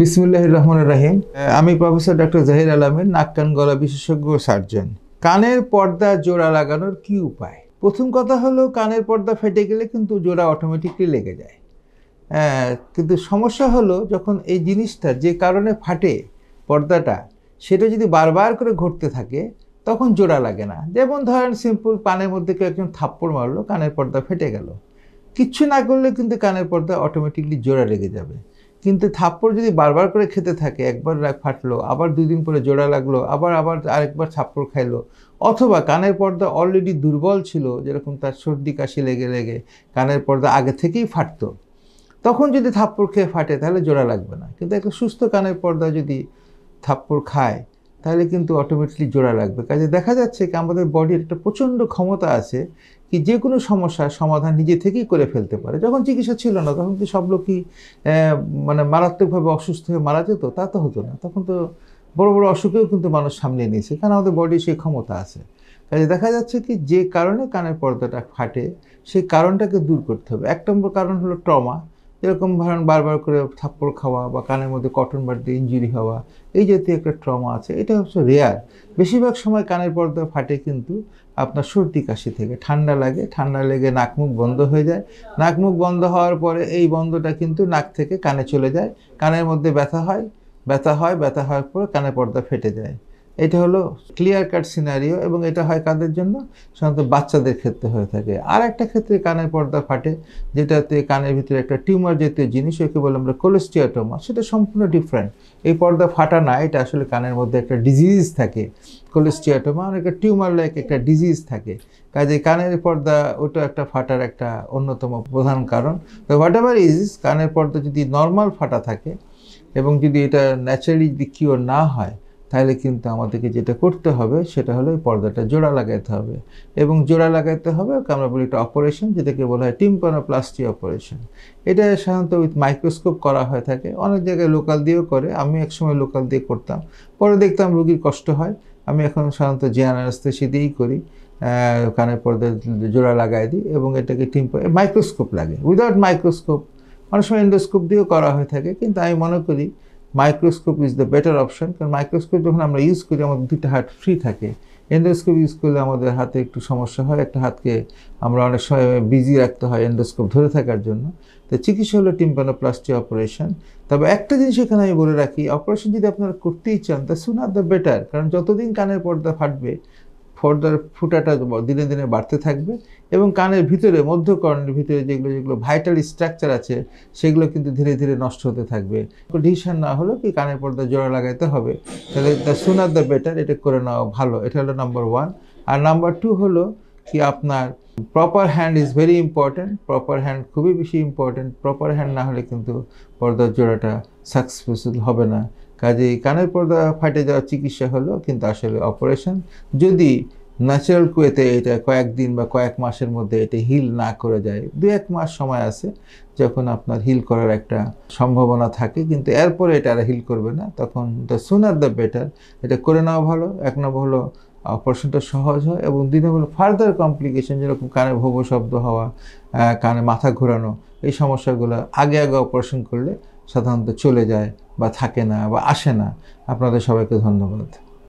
বিসমিল্লাহির রহমানির রহিম। আমি প্রফেসর ডক্টর জাহির আলমের নাক কান গলা বিশেষজ্ঞ সার্জন। কানের পর্দা জোড়া লাগানোর কি উপায়? প্রথম কথা হলো, কানের পর্দা ফেটে গেলে কিন্তু জোড়া অটোমেটিকলি লেগে যায়। কিন্তু সমস্যা হলো, যখন এই জিনিসটা যে কারণে ফাটে পর্দাটা, সেটা যদি বারবার করে ঘটতে থাকে তখন জোড়া লাগে না। যেমন ধরেন, সিম্পল কানের মধ্যে কেউ একজন থাপ্পড় মারলো, কানের পর্দা ফেটে গেল, কিচ্ছু না করলে কিন্তু কানের পর্দা অটোমেটিকলি জোড়া লেগে যাবে। কিন্তু থাপ্পড় যদি বারবার করে খেতে থাকে, একবার ফাটলো, আবার 2 দিন পরে জোড়া লাগলো, আবার আরেকবার থাপ্পড় খাইলো, অথবা কানের পর্দা অলরেডি দুর্বল ছিল, যেরকম তার সর্দি কাশি লেগে লেগে কানের পর্দা আগে থেকেই ফাটতো, তখন যদি থাপ্পড় খেয়ে ফাটে তাহলে জোড়া লাগবে না। কিন্তু একটা সুস্থ কানের পর্দা যদি থাপ্পড় খায় তাহলে কিন্তু অটোমেটিকলি জোড়া লাগবে। কাজে দেখা যাচ্ছে কি, আমাদের বডির একটা প্রচণ্ড ক্ষমতা আছে কি যে কোনো সমস্যার সমাধান নিজে থেকেই করে ফেলতে পারে। যখন চিকিৎসা ছিল না তখন কি সব লোকই মারাত্মকভাবে অসুস্থ হয়ে মারা যেত? তা তো হতো না। তখন তো বড় বড় অসুখেও কিন্তু মানুষ সামলিয়ে নিয়েছে, কারণ আমাদের বডির সেই ক্ষমতা আছে। কাজে দেখা যাচ্ছে কি, যে কারণে কানের পর্দাটা ফাটে সেই কারণটাকে দূর করতে হবে। 1 নম্বর কারণ হলো ট্রমা। যেরকম ধরেন, বারবার করে থাপ্পড় খাওয়া বা কানের মধ্যে কটন বার দিয়ে ইঞ্জুরি হওয়া, এই জাতীয় একটা ট্রমা আছে। এটা হচ্ছে রেয়ার। বেশিরভাগ সময় কানের পর্দা ফাটে কিন্তু আপনার সর্দি কাশি থেকে, ঠান্ডা লাগে, ঠান্ডা লেগে নাক মুখ বন্ধ হয়ে যায়। নাক মুখ বন্ধ হওয়ার পরে এই বন্ধটা কিন্তু নাক থেকে কানে চলে যায়, কানের মধ্যে ব্যথা হয়, ব্যথা হওয়ার পর কানের পর্দা ফেটে যায়। এটা হলো ক্লিয়ার কাট সিনারিও, এবং এটা হয় কাদের জন্য? সাধারণত বাচ্চাদের ক্ষেত্রে হয়ে থাকে। আর একটা ক্ষেত্রে কানের পর্দা ফাটে, যেটাতে কানের ভিতরে একটা টিউমার জাতীয় জিনিস, ওকে বলে আমরা কোলেস্টিয়াটোমা। সেটা সম্পূর্ণ ডিফারেন্ট। এই পর্দা ফাটা না, এটা আসলে কানের মধ্যে একটা ডিজিজ থাকে, কোলেস্টিয়াটোমা, একটা টিউমার লাইক একটা ডিজিজ থাকে। কাজে কানের পর্দা ওটা একটা ফাটার একটা অন্যতম প্রধান কারণ। তো হোয়াট এভার ইজ, কানের পর্দা যদি নর্মাল ফাটা থাকে এবং যদি এটা ন্যাচারালি যদি কিওর না হয়, তাহলে কিন্তু আমাদেরকে যেটা করতে হবে সেটা হলো এই পর্দাটা জোড়া লাগাইতে হবে। এবং জোড়া লাগাইতে হবে আমরা বলি একটা অপারেশন, যেটাকে বলা হয় টিম্প্যানোপ্লাস্টি অপারেশন। এটা সাধারণত উইথ মাইক্রোস্কোপ করা হয়ে থাকে। অনেক জায়গায় লোকাল দিয়েও করে। আমি একসময় লোকাল দিয়ে করতাম, পরে দেখতাম রোগীর কষ্ট হয়। আমি এখন সাধারণত জেনারেল অ্যানেস্থেসিয়া দিয়েই করি। কানের পর্দা জোড়া লাগাই দিই, এবং এটাকে মাইক্রোস্কোপ লাগে। উইদাউট মাইক্রোস্কোপ অনেক সময় এন্ডোস্কোপ দিয়েও করা হয়ে থাকে, কিন্তু আমি মনে করি microscope is the better option. কারণ মাইক্রোস্কোপ যখন আমরা ইউজ করি, আমাদের 2টা হাত ফ্রি থাকে। এন্ডোস্কোপ ইউজ করলে আমাদের হাতে একটু সমস্যা হয়, একটা হাতকে আমরা অনেক সময় বিজি রাখতে হয় এন্ডোস্কোপ ধরে থাকার জন্য। তো চিকিৎসা হলো টিম্প্যানোপ্লাস্টি অপারেশন। তবে একটা জিনিস এখানে আমি বলে রাখি, অপারেশন যদি আপনারা করতেই চান, তা সুনার দ্য বেটার। কারণ যতদিন কানের পর্দা ফাটবে, পর্দার ফুটাটা দিনে দিনে বাড়তে থাকবে, এবং কানের ভিতরে, মধ্যকর্ণের ভিতরে যেগুলো ভাইটাল স্ট্রাকচার আছে, সেগুলো কিন্তু ধীরে ধীরে নষ্ট হতে থাকবে। ডিসিশন না হলো কি কানের পর্দা জোড়া লাগাইতে হবে, তাহলে দ্য সুনার দ্য বেটার, এটা করে নেওয়া ভালো। এটা হলো নাম্বার 1। আর নাম্বার 2 হলো কি, আপনার proper hand is very important. Proper hand খুবই বেশি ইম্পর্ট্যান্ট। প্রপার হ্যান্ড না হলে কিন্তু পর্দার জোড়াটা সাকসেসফুল হবে না। কাজেই কানের পর্দা ফাটে যাওয়ার চিকিৎসা হলো কিন্তু আসলে অপারেশন। যদি ন্যাচারাল ওয়েতে এটা কয়েকদিন বা কয়েক মাসের মধ্যে এটা হিল না করে যায়, 2-1 মাস সময় আছে যখন আপনার হিল করার একটা সম্ভাবনা থাকে, কিন্তু এরপরে এটা আর হিল করবে না, তখন দ্য সুনার দ্য বেটার, এটা করে নেওয়া ভালো। 1 নম্বর হলো অপারেশনটা সহজ হয়, এবং 2 নম্বর হলো ফার্দার কমপ্লিকেশন, যেরকম কানে ভোবো শব্দ হওয়া, কানে মাথা ঘোরানো, এই সমস্যাগুলো আগে অপারেশন করলে সাধারণত চলে যায় বা থাকে না বা আসে না। আপনাদের সবাইকে ধন্যবাদ।